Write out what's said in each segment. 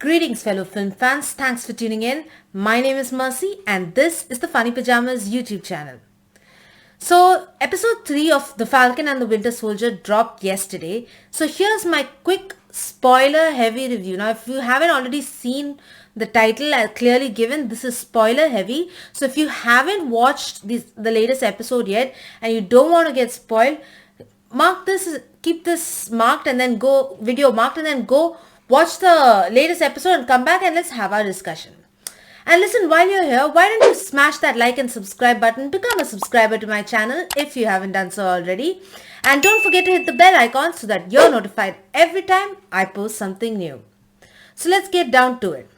Greetings, fellow film fans. Thanks for tuning in. My name is Mercy, and this is the Funny Pajamas YouTube channel. So, episode 3 of The Falcon and the Winter Soldier dropped yesterday. So, here's my quick spoiler heavy review. Now, if you haven't already seen the title clearly given, this is spoiler heavy. So, if you haven't watched the latest episode yet and you don't want to get spoiled, keep this marked and then go watch the latest episode and come back and let's have our discussion. And listen, while you're here, why don't you smash that like and subscribe button, become a subscriber to my channel if you haven't done so already. And don't forget to hit the bell icon so that you're notified every time I post something new. So let's get down to it.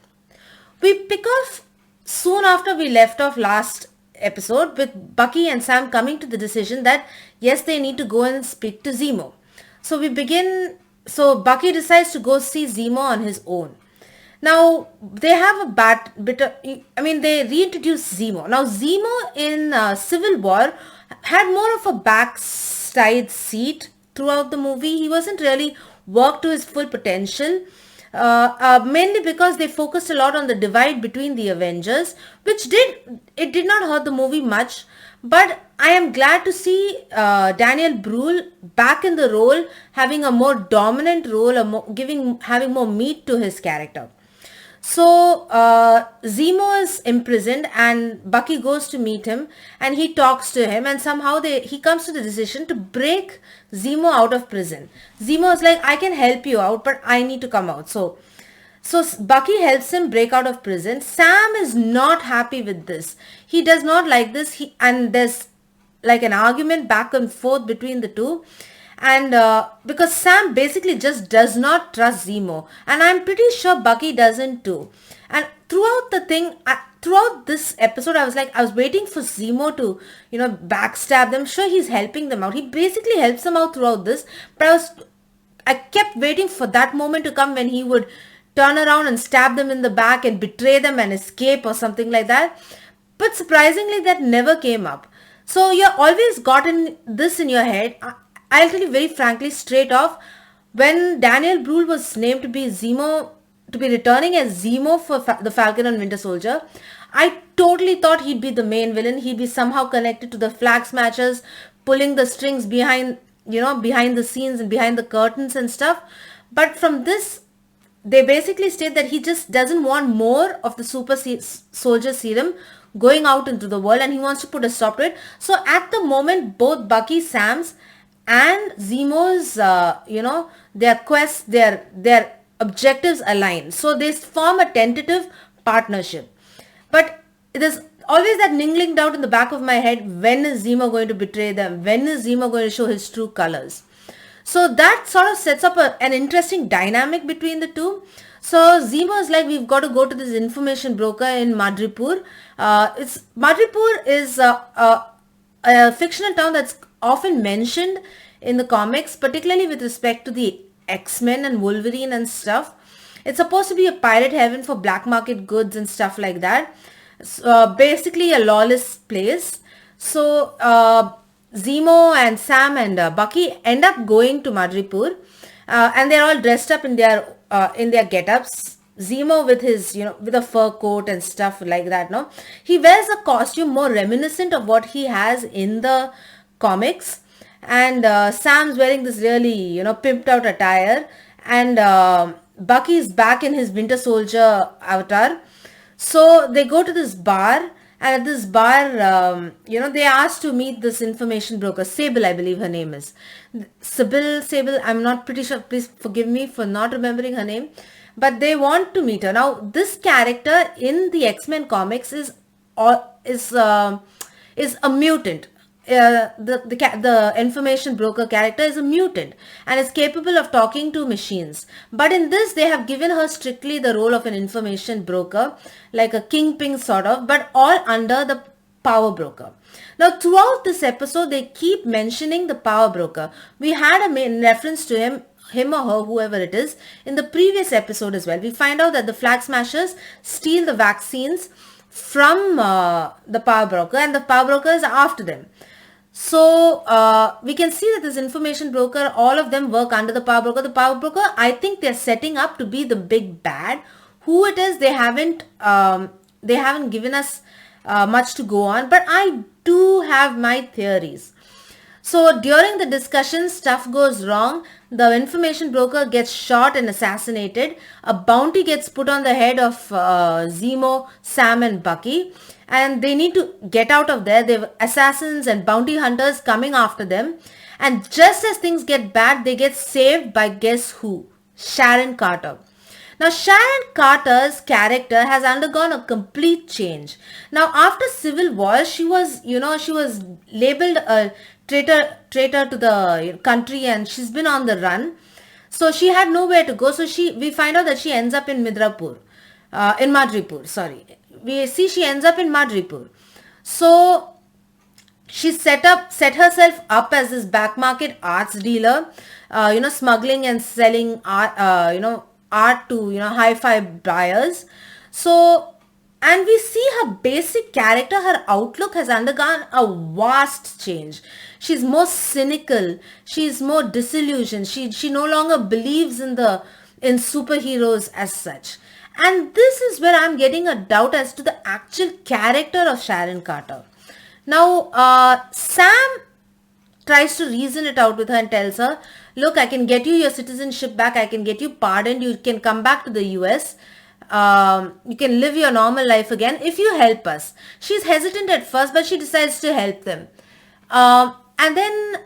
We pick off soon after we left off last episode with Bucky and Sam coming to the decision that yes, they need to go and speak to Zemo. So Bucky decides to go see Zemo on his own. Now, they have they reintroduce Zemo. Now, Zemo in Civil War had more of a backside seat throughout the movie. He wasn't really worked to his full potential. Mainly because they focused a lot on the divide between the Avengers, which did not hurt the movie much. But I am glad to see Daniel Brühl back in the role, having a more dominant role, having more meat to his character. So Zemo is imprisoned and Bucky goes to meet him and he talks to him and somehow he comes to the decision to break Zemo out of prison. Zemo is like, I can help you out, but I need to come out. So Bucky helps him break out of prison. Sam is not happy with this. He does not like this. And there's like an argument back and forth between the two. And because Sam basically just does not trust Zemo. And I'm pretty sure Bucky doesn't too. And throughout this episode, I was waiting for Zemo to, backstab them. Sure, he's helping them out. He basically helps them out throughout this. But I kept waiting for that moment to come when he would turn around and stab them in the back and betray them and escape or something like that. But surprisingly, that never came up. So you're always gotten this in your head. I'll tell you very frankly, straight off, when Daniel Brühl was named to be returning as Zemo for the Falcon and Winter Soldier, I totally thought he'd be the main villain. He'd be somehow connected to the flag smashers, pulling the strings behind the scenes and behind the curtains and stuff. But from this, they basically state that he just doesn't want more of the super soldier serum going out into the world and he wants to put a stop to it. So at the moment, both Bucky, Sam's and Zemo's, their quests, their objectives align. So they form a tentative partnership. But there's always that niggling doubt in the back of my head, when is Zemo going to betray them? When is Zemo going to show his true colors? So that sort of sets up an interesting dynamic between the two. So Zemo is like, we've got to go to this information broker in Madripoor. Madripoor is a fictional town that's often mentioned in the comics, particularly with respect to the X-Men and Wolverine and stuff. It's supposed to be a pirate heaven for black market goods and stuff like that. Basically a lawless place. So Zemo and Sam and Bucky end up going to Madripoor, and they're all dressed up in their get-ups. Zemo with his, with a fur coat and stuff like that, no? He wears a costume more reminiscent of what he has in the comics. And Sam's wearing this really, pimped out attire. And Bucky's back in his Winter Soldier avatar. So they go to this bar. And at this bar, they asked to meet this information broker, Sable, I believe her name is. Sable, I'm not pretty sure. Please forgive me for not remembering her name. But they want to meet her. Now, this character in the X-Men comics is a mutant. The information broker character is a mutant and is capable of talking to machines. But in this, they have given her strictly the role of an information broker, like a kingpin sort of, but all under the power broker. Now, throughout this episode, they keep mentioning the power broker. We had a main reference to him or her, whoever it is, in the previous episode as well. We find out that the flag smashers steal the vaccines from the power broker and the power broker is after them. So we can see that this information broker, all of them work under the power broker. The power broker, I think they're setting up to be the big bad Who it is, they haven't given us much to go on, but I do have my theories. So during the discussion, stuff goes wrong. The information broker gets shot and assassinated. A bounty gets put on the head of Zemo, Sam, and Bucky. And they need to get out of there. They have assassins and bounty hunters coming after them. And just as things get bad, they get saved by guess who? Sharon Carter. Now, Sharon Carter's character has undergone a complete change. Now, after Civil War, she was labeled a traitor to the country, and she's been on the run. So she had nowhere to go. So we find out that she ends up in Madripur. Sorry, we see she ends up in Madripur. So she set herself up as this back market arts dealer, smuggling and selling art to hi-fi buyers. So, and we see her basic character, her outlook has undergone a vast change. She's more cynical, she's more disillusioned, she no longer believes in superheroes as such. And this is where I'm getting a doubt as to the actual character of Sharon Carter. Now, Sam tries to reason it out with her and tells her, look, I can get you your citizenship back, I can get you pardoned, you can come back to the US, you can live your normal life again if you help us. She's hesitant at first, but she decides to help them. And then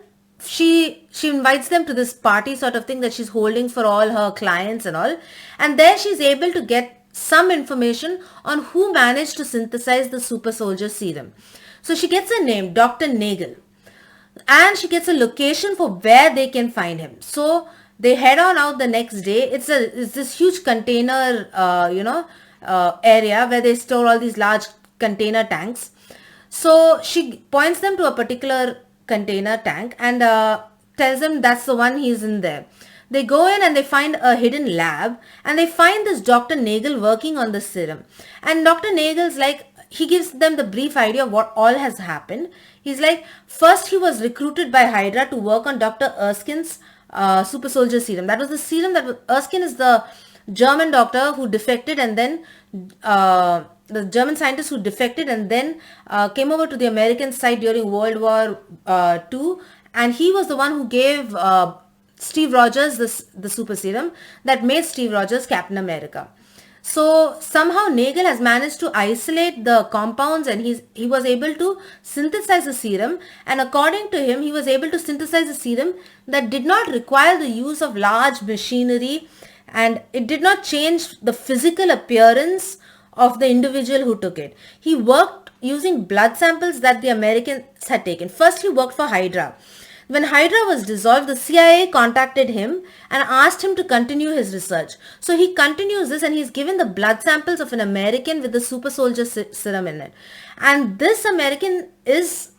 she invites them to this party sort of thing that she's holding for all her clients and all. And there she's able to get some information on who managed to synthesize the super soldier serum. So she gets a name, Dr. Nagel. And she gets a location for where they can find him. So they head on out the next day. It's this huge container, area where they store all these large container tanks. So she points them to a particular container tank and tells them that's the one he's in there. They go in and they find a hidden lab and they find this Dr. Nagel working on the serum. And Dr. Nagel's like, he gives them the brief idea of what all has happened. He's like, first he was recruited by Hydra to work on Dr. Erskine's super soldier serum. That was the serum Erskine is the German doctor who defected and then the German scientist who defected and then came over to the American side during World War II. And he was the one who gave Steve Rogers the super serum that made Steve Rogers Captain America. So somehow Nagel has managed to isolate the compounds and he was able to synthesize a serum, and according to him he was able to synthesize a serum that did not require the use of large machinery and it did not change the physical appearance of the individual who took it. He worked using blood samples that the Americans had taken. First he worked for Hydra. When Hydra was dissolved, the CIA contacted him and asked him to continue his research. So he continues this and he's given the blood samples of an American with the super soldier serum in it. And this American is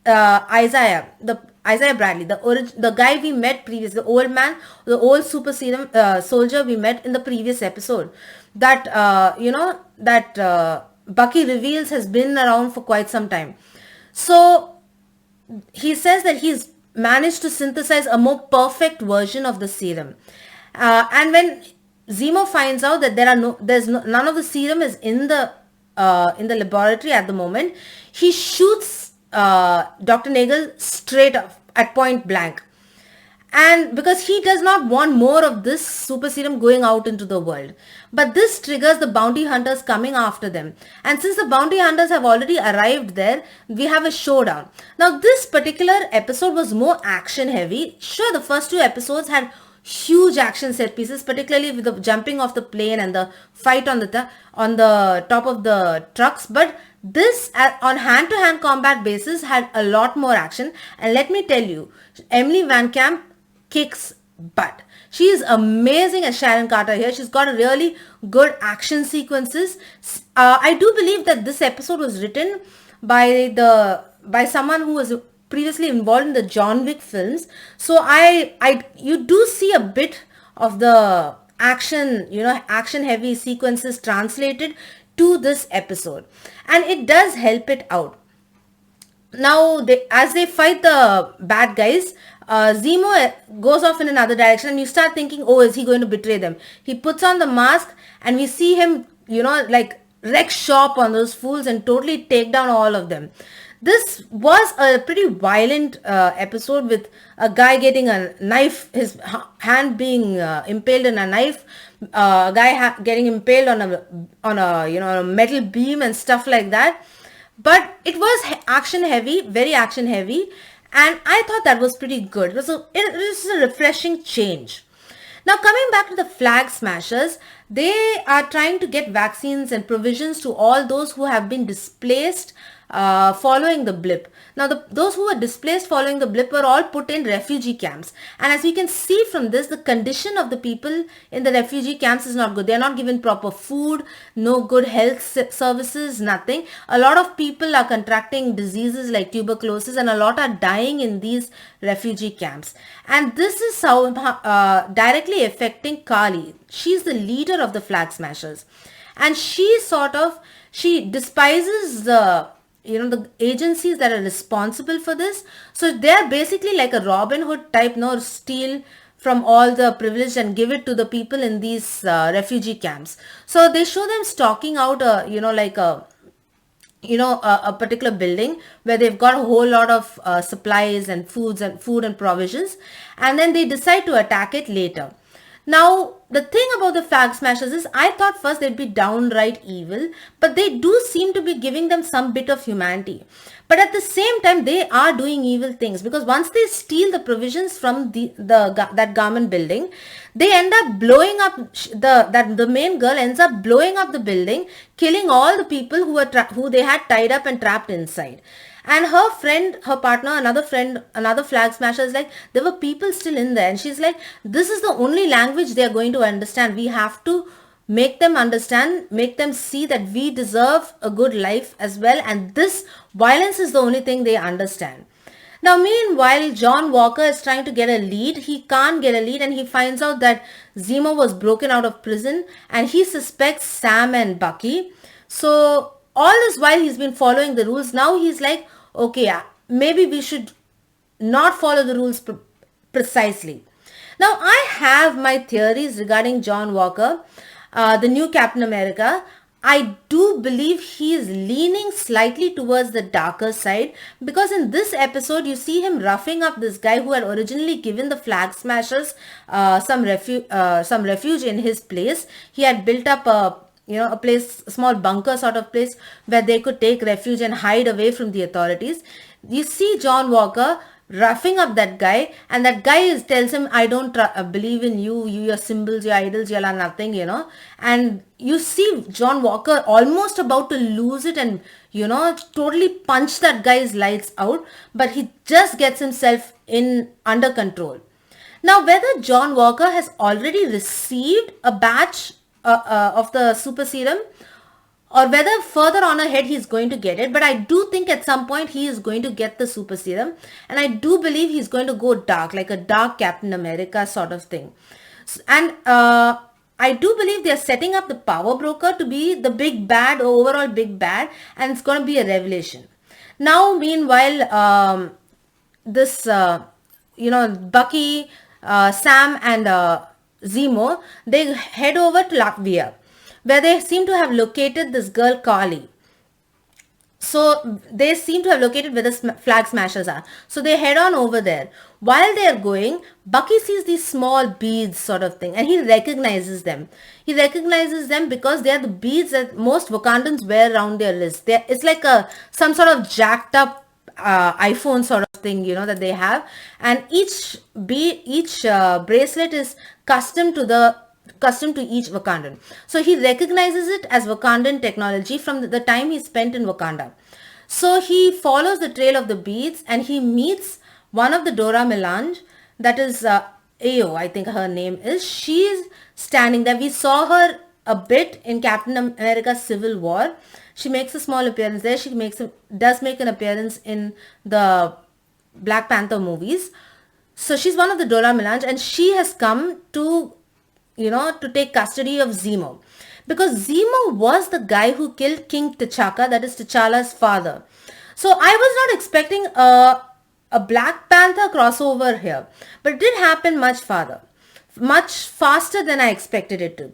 Isaiah Bradley, the guy we met previously, the old man, the old super serum soldier we met in the previous episode. That, Bucky reveals has been around for quite some time. So he says that he's managed to synthesize a more perfect version of the serum. And when Zemo finds out that none of the serum is in the laboratory at the moment, he shoots Dr. Nagel straight up at point blank. And because he does not want more of this super serum going out into the world. But this triggers the bounty hunters coming after them. And since the bounty hunters have already arrived there, we have a showdown. Now this particular episode was more action heavy. Sure, the first two episodes had huge action set pieces, particularly with the jumping off the plane and the fight on the top of the trucks. But this on hand-to-hand combat basis had a lot more action. And let me tell you, Emily Van Camp kicks butt. She is amazing as Sharon Carter here. She's got a really good action sequences. I do believe that this episode was written by someone who was previously involved in the John Wick films. So you do see a bit of the action heavy sequences translated to this episode, and it does help it out. Now as they fight the bad guys, Zemo goes off in another direction, and you start thinking, oh, is he going to betray them? He puts on the mask, and we see him, like wreck shop on those fools and totally take down all of them. This was a pretty violent episode, with a guy getting a knife, his hand being impaled in a knife, a guy getting impaled on a a metal beam and stuff like that. But it was action heavy, very action heavy, and I thought that was pretty good. It was a refreshing change. Now, coming back to the flag smashers, they are trying to get vaccines and provisions to all those who have been displaced following the blip. Now, those who were displaced following the blip were all put in refugee camps. And as we can see from this, the condition of the people in the refugee camps is not good. They are not given proper food, no good health services, nothing. A lot of people are contracting diseases like tuberculosis, and a lot are dying in these refugee camps. And this is how directly affecting Kali. She's the leader of the flag smashers. And she despises the agencies that are responsible for this. So they're basically like a Robin Hood type, no, steal from all the privilege and give it to the people in these refugee camps. So they show them stalking out a particular building where they've got a whole lot of supplies and food and provisions, and then they decide to attack it later. Now, the thing about the flag smashers is, I thought first they'd be downright evil, but they do seem to be giving them some bit of humanity. But at the same time, they are doing evil things, because once they steal the provisions from that garment building, they end up blowing up the main girl ends up blowing up the building, killing all the people who they had tied up and trapped inside. And her friend, her partner, another flag smasher is like, there were people still in there. And she's like, this is the only language they are going to understand. We have to make them understand, make them see that we deserve a good life as well. And this violence is the only thing they understand. Now, meanwhile, John Walker is trying to get a lead. He can't get a lead, and he finds out that Zemo was broken out of prison, and he suspects Sam and Bucky. So all this while he's been following the rules. Now he's like, okay, maybe we should not follow the rules precisely. Now, I have my theories regarding John Walker, the new Captain America. I do believe he is leaning slightly towards the darker side, because in this episode you see him roughing up this guy who had originally given the flag smashers some refuge in his place. He had built up a small bunker sort of place where they could take refuge and hide away from the authorities. You see John Walker roughing up that guy, and that guy tells him, I don't believe in you, your symbols, your idols, you all are nothing, and you see John Walker almost about to lose it and totally punch that guy's lights out, but he just gets himself under control. Now, whether John Walker has already received a batch of the super serum, or whether further on ahead he's going to get it, but I do think at some point he is going to get the super serum, and I do believe he's going to go dark, like a dark Captain America sort of thing. And I do believe they're setting up the power broker to be the big bad, overall big bad, and it's going to be a revelation. Now, meanwhile, this Bucky, Sam, and Zemo, they head over to Latvia, where they seem to have located this girl Kali. So they seem to have located where the flag smashers are. So they head on over there. While they are going, Bucky sees these small beads sort of thing, and he recognizes them. He recognizes them because they are the beads that most Wakandans wear around their wrists. It's like some sort of jacked up iPhone sort of thing, that they have. And each bracelet is custom to each Wakandan. So he recognizes it as Wakandan technology from the time he spent in Wakanda. So he follows the trail of the beads, and he meets one of the Dora Milaje, that is Ayo, I think her name is. She's standing there. We saw her a bit in Captain America Civil War. She makes a small appearance there. She does make an appearance in the Black Panther movies. So she's one of the Dora Milaje, and she has come to take custody of Zemo, because Zemo was the guy who killed King T'Chaka, that is T'Challa's father. So I was not expecting a Black Panther crossover here, but it did happen much faster than I expected it to.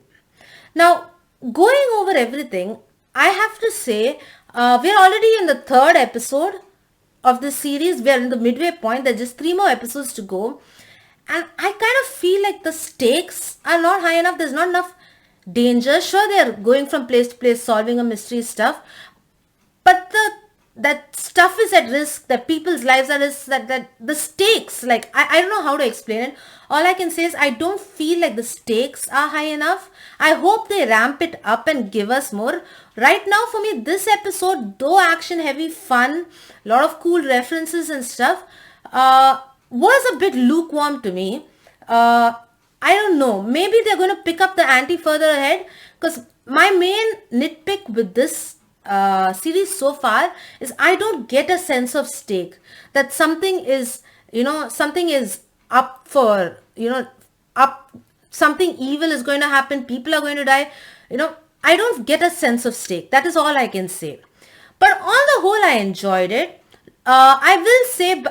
Now, going over everything, I have to say we're already in the third episode of the series. We're in the midway point. There's just 3 more episodes to go. And I kind of feel like the stakes are not high enough. There's not enough danger. Sure, they're going from place to place, solving a mystery stuff. But that stuff is at risk, that people's lives are at risk, that the stakes, like, I don't know how to explain it. All I can say is I don't feel like the stakes are high enough. I hope they ramp it up and give us more. Right now, for me, this episode, though action heavy, fun, a lot of cool references and stuff, was a bit lukewarm to me. I don't know. Maybe they're going to pick up the ante further ahead, because my main nitpick with this series so far is I don't get a sense of stake, that something is up for, something evil is going to happen, people are going to die. I don't get a sense of stake. That is all I can say. But on the whole, I enjoyed it. I will say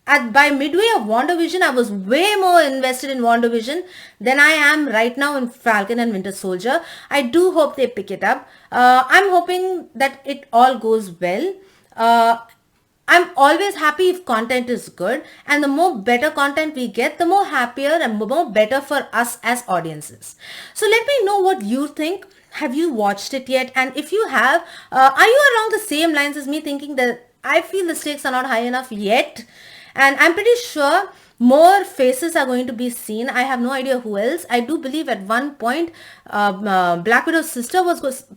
by midway of WandaVision, I was way more invested in WandaVision than I am right now in Falcon and Winter Soldier. I do hope they pick it up. I'm hoping that it all goes well. I'm always happy if content is good, and the more better content we get, the more happier and more better for us as audiences. So let me know what you think. Have you watched it yet? And if you have, are you along the same lines as me, thinking that I feel the stakes are not high enough yet? And I'm pretty sure more faces are going to be seen. I have no idea who else. I do believe at one point Black Widow's sister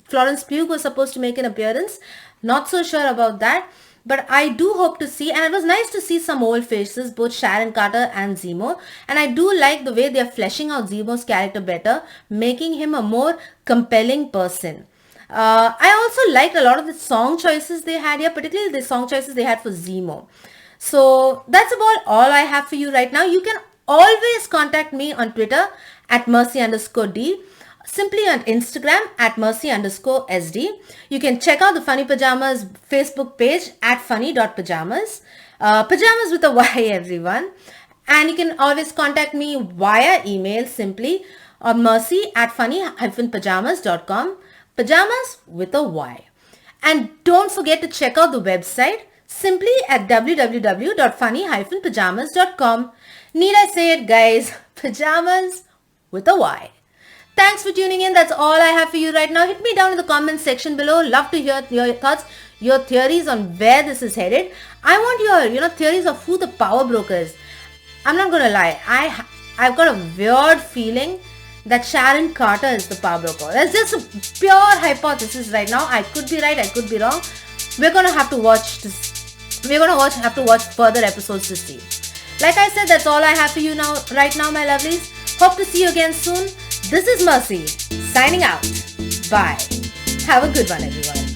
Florence Pugh was supposed to make an appearance. Not so sure about that. But I do hope to see, and it was nice to see some old faces, both Sharon Carter and Zemo. And I do like the way they're fleshing out Zemo's character better, making him a more compelling person. I also liked a lot of the song choices they had here, particularly the song choices they had for Zemo. So that's about all I have for you right now. You can always contact me on Twitter at Mercy_D. Simply on Instagram at Mercy_SD. You can check out the Funny Pajamas Facebook page at funny.pajamas. Pajamas with a Y, everyone. And you can always contact me via email simply on mercy@funny-pajamas.com. Pajamas with a Y. And don't forget to check out the website simply at www.funny-pajamas.com. Need I say it, guys? Pajamas with a Y. Thanks for tuning in. That's all I have for you right now. Hit me down in the comments section below. Love to hear your thoughts, your theories on where this is headed. I want your, theories of who the power broker is. I'm not going to lie. I've got a weird feeling that Sharon Carter is the power broker. That's just a pure hypothesis right now. I could be right. I could be wrong. We're going to have to watch this. We're going to have to watch further episodes to see. Like I said, that's all I have for you right now, my lovelies. Hope to see you again soon. This is Mercy, signing out. Bye. Have a good one, everyone.